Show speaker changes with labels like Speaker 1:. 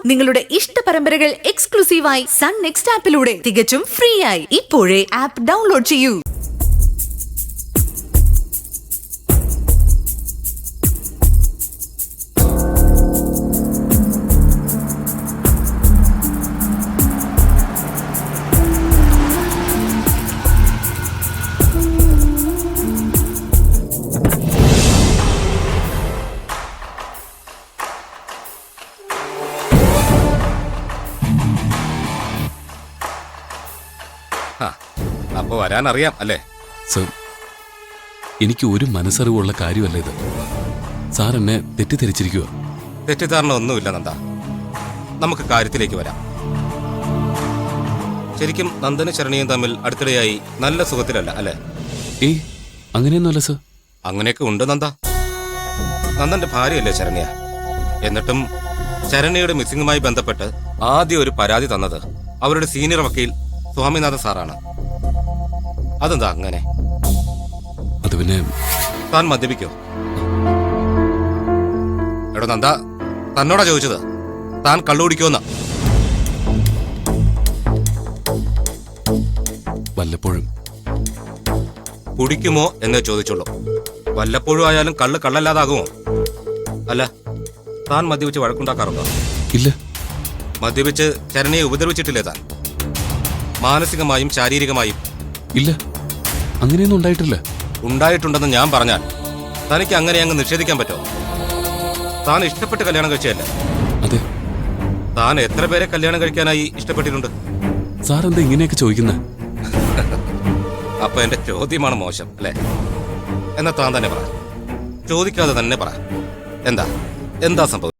Speaker 1: നിങ്ങളുടെ ഇഷ്ട പരമ്പരകൾ എക്സ്ക്ലൂസീവായി സൺ നെക്സ്റ്റ് ആപ്പിലൂടെ തികച്ചും ഫ്രീ ആയി ഇപ്പോഴേ ആപ്പ് ഡൗൺലോഡ് ചെയ്യൂ.
Speaker 2: അപ്പൊ വരാനറിയാം അല്ലേ?
Speaker 3: സർ, എനിക്ക് ഒരു മനസ്സറിവുള്ള കാര്യമല്ല ഇത്. സാർ എന്നെ തെറ്റിദ്ധരിച്ചിരിക്കുക.
Speaker 2: തെറ്റിദ്ധാരണ ഒന്നുമില്ല നന്ദ. നമുക്ക് കാര്യത്തിലേക്ക് വരാം. ശരിക്കും നന്ദനും ശരണിയും തമ്മിൽ അടുത്തിടെയായി നല്ല സുഖത്തിലല്ല അല്ലേ?
Speaker 3: ഏയ്, അങ്ങനെയൊന്നുമല്ല സർ.
Speaker 2: അങ്ങനെയൊക്കെ ഉണ്ട് നന്ദ. നന്ദന്റെ ഭാര്യയല്ലേ ശരണ്യ? എന്നിട്ടും ശരണ്യയുടെ മിസ്സിംഗുമായി ബന്ധപ്പെട്ട് ആദ്യം ഒരു പരാതി തന്നത് അവരുടെ സീനിയർ വക്കീൽ സ്വാമിനാഥൻ സാറാണ്. അതെന്താ അങ്ങനെ?
Speaker 3: അത് പിന്നെ
Speaker 2: താൻ മദ്യപിക്കോ? എടോ നന്ദ, തന്നോടാ ചോദിച്ചത്. താൻ കള്ളുകുടിക്കോന്ന?
Speaker 3: വല്ലപ്പോഴും.
Speaker 2: കുടിക്കുമോ എന്നേ ചോദിച്ചുള്ളൂ. വല്ലപ്പോഴും ആയാലും കള്ള് കള്ളല്ലാതാകുമോ? അല്ല, താൻ മദ്യപിച്ച് വഴക്കുണ്ടാക്കാറുണ്ടോ?
Speaker 3: ഇല്ല.
Speaker 2: മദ്യപിച്ച് ശരണ്യെ ഉപദ്രവിച്ചിട്ടില്ലേ താൻ? മാനസികമായും ശാരീരികമായും?
Speaker 3: ഇല്ല, അങ്ങനെയൊന്നും ഉണ്ടായിട്ടില്ല.
Speaker 2: ഉണ്ടായിട്ടുണ്ടെന്ന് ഞാൻ പറഞ്ഞാൽ തനിക്ക് അങ്ങനെ അങ്ങ് നിഷേധിക്കാൻ പറ്റുമോ? താൻ ഇഷ്ടപ്പെട്ട് കല്യാണം കഴിച്ചതല്ലേ?
Speaker 3: അതെ.
Speaker 2: താൻ എത്ര പേരെ കല്യാണം കഴിക്കാനായി ഇഷ്ടപ്പെട്ടിട്ടുണ്ട്?
Speaker 3: സാർ എന്താ ഇങ്ങനെയൊക്കെ ചോദിക്കുന്നത്?
Speaker 2: അപ്പൊ എന്റെ ചോദ്യമാണ് മോശം അല്ലേ? എന്നാ താൻ തന്നെ പറ. ചോദിക്കാതെ തന്നെ പറ. എന്താ സംഭവം?